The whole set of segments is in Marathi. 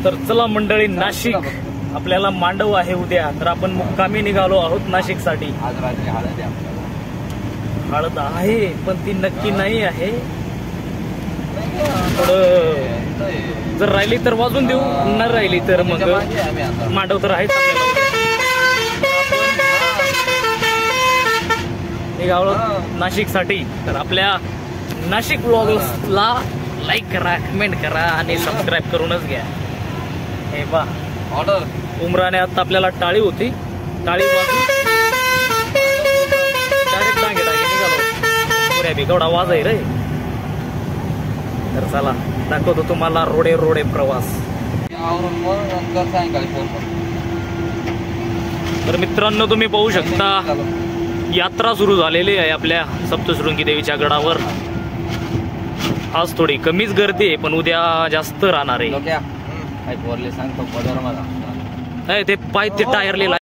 तर चला मंडळी, नाशिक आपल्याला मांडव आहे उद्या, तर आपण मुक्कामी निघालो आहोत नाशिक साठी. आज रात्री हळद आहे आपल्याला. हळद आहे पण ती नक्की नाही आहे. थोडं जर राहिली तर वाजून देऊ, न राहिली तर मग मांडव तर आहेच आपल्याला. निघालो नाशिक साठी. तर आपल्या नाशिक व्लॉग्सला लाईक करा, कमेंट करा आणि सबस्क्राईब करूनच घ्या. हे बा ऑर्डर उमराने आता आपल्याला टाळी होती, टाळी वाजून डायरेक्ट डांगे निघालो. पुऱ्या बिगवडा वाज आहे रे. तर चला दाखवतो तुम्हाला रोडे रोडे प्रवास. तर मित्रांनो, तुम्ही पाहू शकता यात्रा सुरू झालेली आहे आपल्या सप्तशृंगी देवीच्या गडावर. आज थोडी कमीच गर्दी आहे पण उद्या जास्त राहणार आहे. ते पाय ते टायर लिहिला.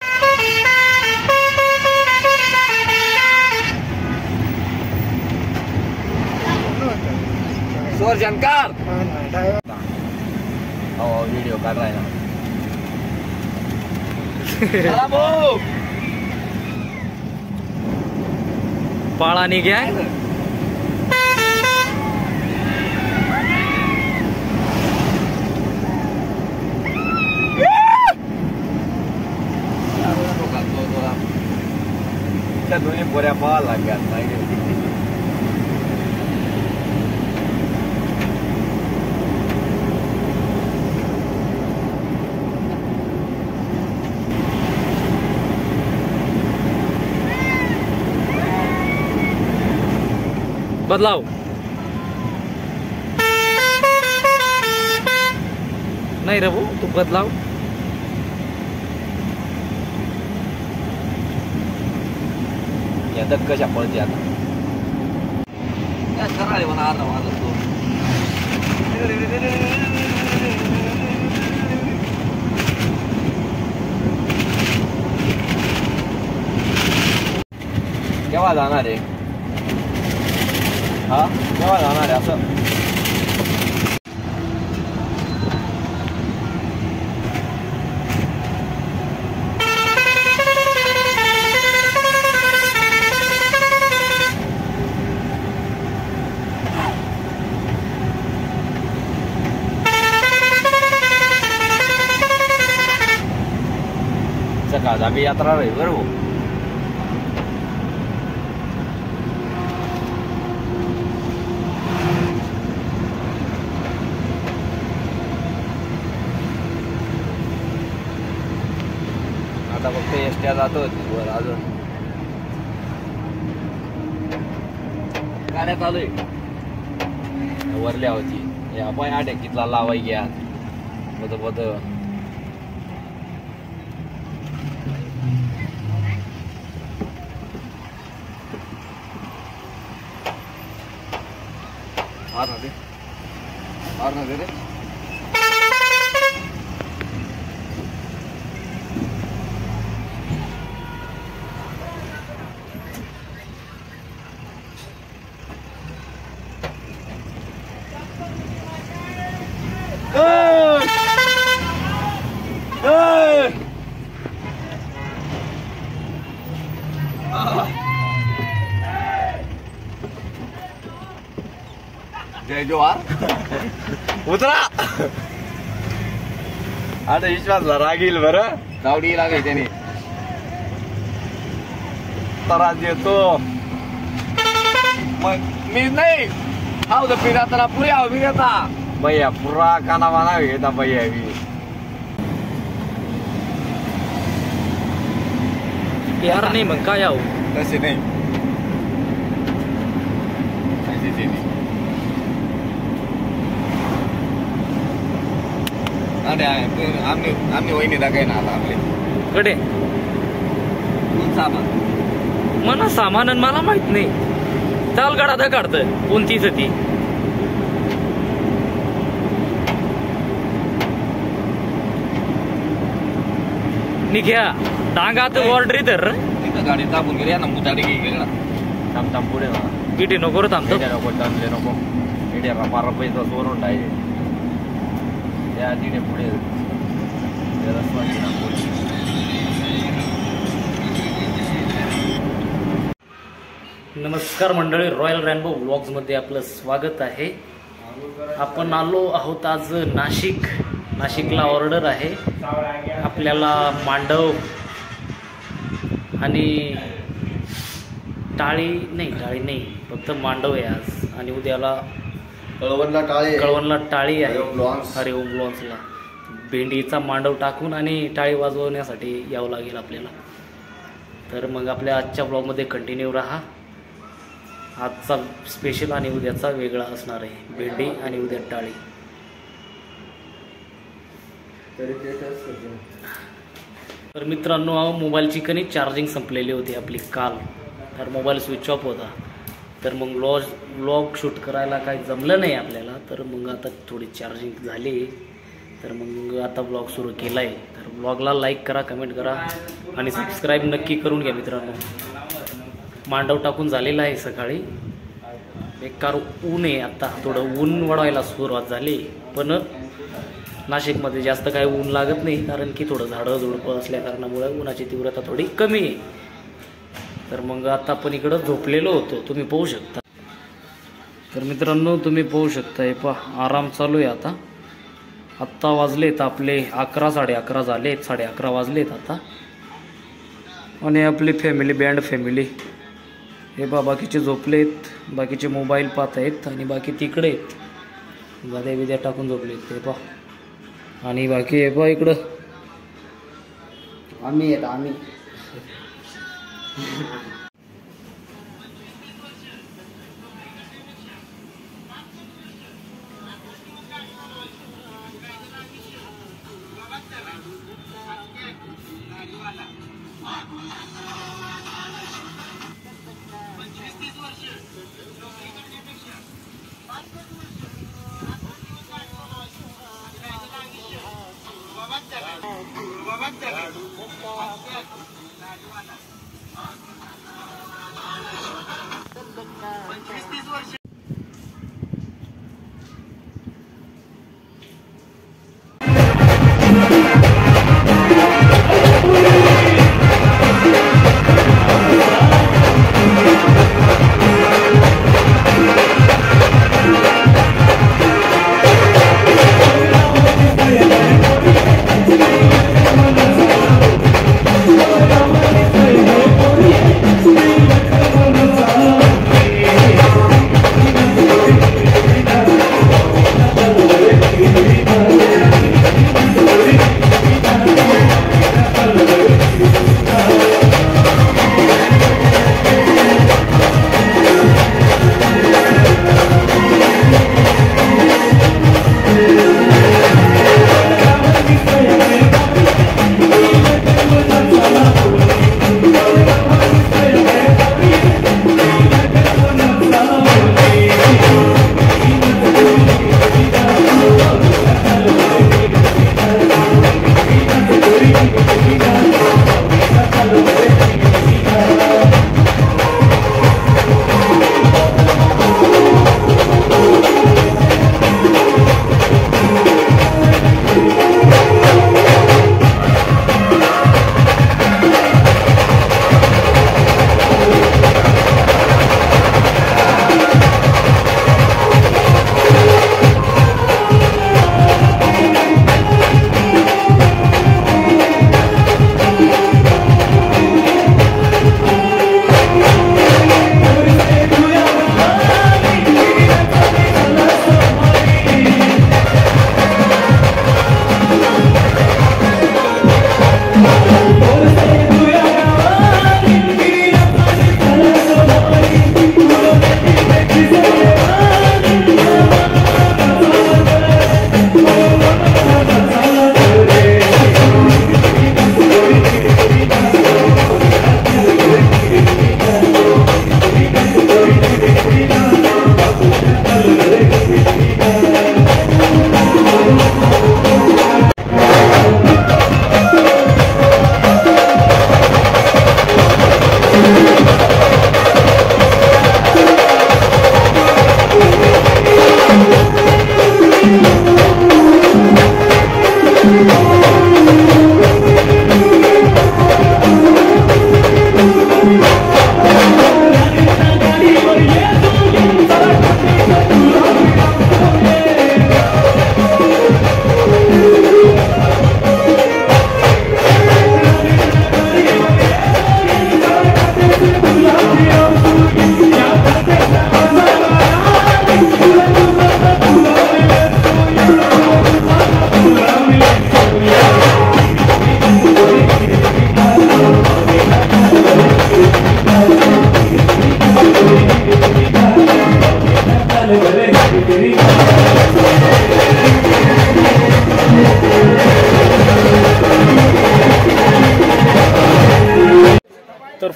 व्हिडिओ काढायला पाळानी घ्या. दोन्ही पोऱ्या पाहा लागतात. बदलाव नाही रे भाऊ, तू बदलाव. या कशा पळते आता कराले म्हणा. आता माझा तो केव्हा जाणार आहे? हा केव्हा जाणार आहे असं? सकाळ आम्ही यात्रा राहील बरोबर. आता फक्त एसट्या जातो वर, अजून गाड्या चालू आहे वरल्या होती. या पाय आठ कितला लावाय घ्या बद बद. और ना दे रे. जय जोहार. उतरा. आता विश्वासला रागील बरं. गावडी लागायची त्याने त्रास देतो. मग मी नाही हाव तर फिरताना पुरे हाव मी घेता भैया पुरा काना वाना घेता भैया मी. यार नाही मग काय आहो तसे नाही. आम्ही वहिनी दाखवाय ना आता आपले कडे सामान मला सामान मला माहित नाही. चाल गाडा काढत कोणतीच ती. निघ्या डांगात ऑर्डर तर गाडी तापून गेली ना मुताडी गेला. थांब थांब पुढे किती नको थांबतो नको नको इंडिया 12 पैसा चोरून आहे. या तिथे पुढे रसवाडी ना पुढे. नमस्कार मंडळी, रॉयल रॅनबो व्लॉग्समध्ये आपलं स्वागत आहे. आपण आलो आहोत आज नाशिकला ऑर्डर आहे आपल्याला मांडव आणि टाळी नाही फक्त मांडव आहे आज. आणि उद्याला कळवणला टाळी आहे. हरिओम लॉन्सला भेंडीचा मांडव टाकून आणि टाळी वाजवण्यासाठी यावं लागेल आपल्याला. तर मग आपल्या आजच्या ब्लॉगमध्ये कंटिन्यू राहा. आजचा स्पेशल आणि उद्याचा वेगळा असणार आहे. भेंडी आणि उद्या टाळी. तर मित्रांनो, मोबाईलची कधी चार्जिंग संपलेली होती आपली काल. तर मोबाईल स्विच ऑफ होता. तर मग व्लॉग शूट करायला काही जमलं नाही आपल्याला. तर मग आता थोडी चार्जिंग झाली. तर मग आता व्लॉग सुरू केला आहे. तर व्लॉगला लाईक करा, कमेंट करा आणि सबस्क्राईब नक्की करून घ्या मित्रांनो. मांडव टाकून झालेला आहे सकाळी. बेकार ऊन आहे. आता थोडं ऊन वाढवायला सुरुवात झाली. पण नाशिकमध्ये जास्त काही ऊन लागत नाही, कारण की थोडं झाडं झुडपं असल्या कारणामुळे उन्हाची तीव्रता थोडी कमी आहे. तर मग आता आपण इकडं झोपलेलो होतो, तुम्ही पाहू शकता. तर मित्रांनो, तुम्ही पाहू शकता हे पहा, आराम चालू आहे आता. आत्ता वाजलेत आपले 11, 11:30 झालेत. 11:30 वाजलेत आता. आणि आपली फॅमिली, बँड फॅमिली हे पहा, बाकीचे झोपलेत, बाकीचे मोबाईल पाहत आहेत आणि बाकी तिकडे आहेत, गाद्या बिद्या टाकून झोपलेत ते पहा. आणि बाकी हे पहा इकडं आम्ही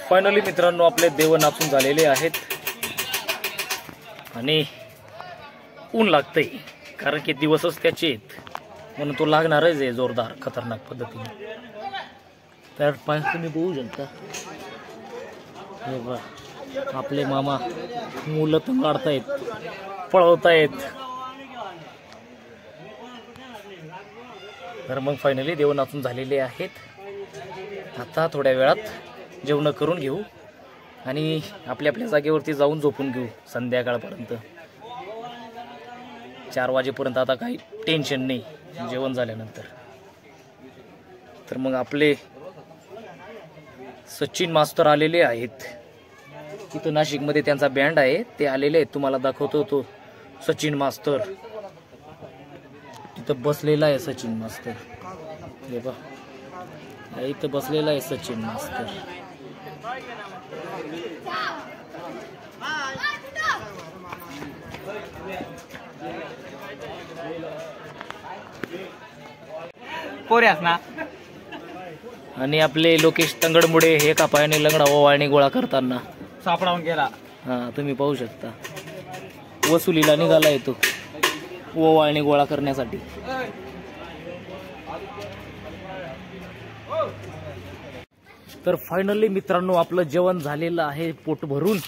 फायनली मित्रांनो आपले देव नाचून झालेले आहेत आणि ऊन लागतंय कारण की दिवसच त्याचे आहेत म्हणून तो लागणारच आहे जोरदार खतरनाक पद्धतीने. तर तुम्ही बघू शकता हे बघा आपले मामा मुलं तर काढतायत पळवतायत. तर मग फायनली देव नाचून झालेले आहेत. आता थोड्या वेळात जेवण करून घेऊ आणि आपल्या आपल्या जागेवरती जाऊन झोपून घेऊ संध्याकाळपर्यंत. 4 वाजेपर्यंत आता काही टेन्शन नाही जेवण झाल्यानंतर. तर मग आपले सचिन मास्तर आलेले आहेत. तिथं नाशिकमध्ये त्यांचा बँड आहे ते आलेले आहेत. तुम्हाला दाखवतो तो सचिन मास्तर तिथं बसलेला आहे. सचिन मास्तर हे बघा इथं बसलेला आहे सचिन मास्तर. पोऱ्यास ना. आणि आपले लोकेश तंगडमुडे हे एका पायाने लंगडा ओवाळणी गोळा करताना सापडावून गेला. हा तुम्ही पाहू शकता वसुलीला निघाला येतो ओवाळणी गोळा करण्यासाठी. तर फायनली मित्रांनो आपलं जेवण झालेलं आहे पोट भरून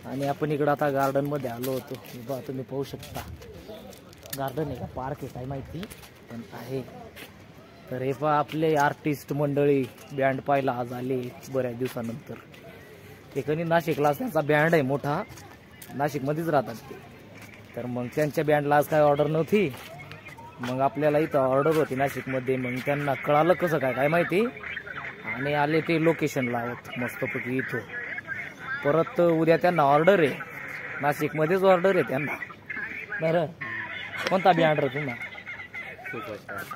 आणि आपण इकडं आता गार्डन मध्ये आलो होतो. बघा तुम्ही पाहू शकता गार्डन आहे का पार्क आहे काय माहिती पण आहे. तर हे पहा आपले आर्टिस्ट मंडळी बँड पाहायला आज आले बऱ्याच दिवसानंतर. एकाने नाशिकला त्यांचा बँड आहे मोठा नाशिकमध्येच राहतात ते. तर मग त्यांच्या बँडला आज काय ऑर्डर नव्हती मग आपल्याला इथं ऑर्डर होती नाशिकमध्ये. मग त्यांना कळालं कसं काय काय माहिती आणि आले ते लोकेशनला आहोत मस्तपैकी इथं. परत उद्या त्यांना ऑर्डर आहे नाशिकमध्येच ऑर्डर आहे त्यांना. बरं कोणता बँड रे तुम्हाला?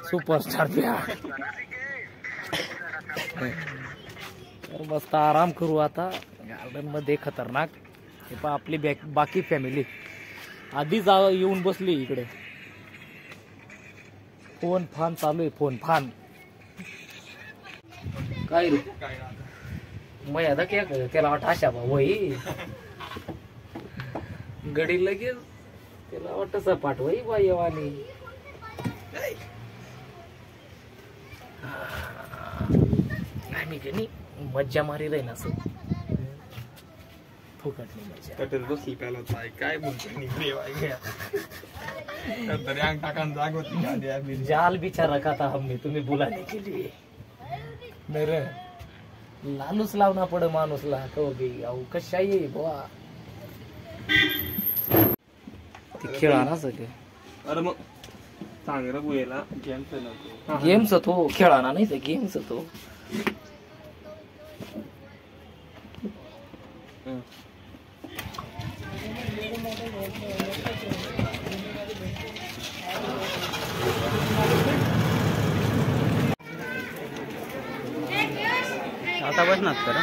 Superstar band. तर मस्त आराम करू आता गार्डन मध्ये खतरनाक. हे पहा आपली बाकी फॅमिली आधीच येऊन बसली इकडे. फोन फान चालू आहे फोन फान. काय रे मैं आता क्या त्याला वाट आशा भाई गडी लगेच त्याला वाटत सपाट वही बाई वाली. आम्ही कनी मज्जा मारी राही ना असं फुकटली मजा बसली त्याला काय बोलतो. जाल बिछा रखा था हमने तुम्हें बुलाने के लिए. मेरे लालूच लावना पडे माणूसला कधी अहो कशा ये बुवा ते खेळा ना सगळे. अरे मग सांग रे बुयला गेम्स तो खेळा ना नाही ते गेम्स तो. आता बसणार तर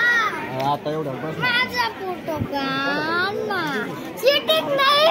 आता एवढं बस माझा फोटो काढ ना. चीटिंग नाही.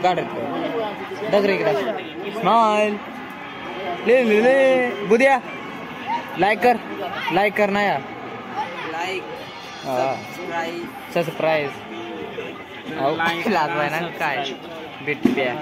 काढ डगरे इकडे स्माइल ले ले ले बुद्या लाईक कर ना यार लाईक सबस्क्राईब लागवाय ना काय बिट्ट्या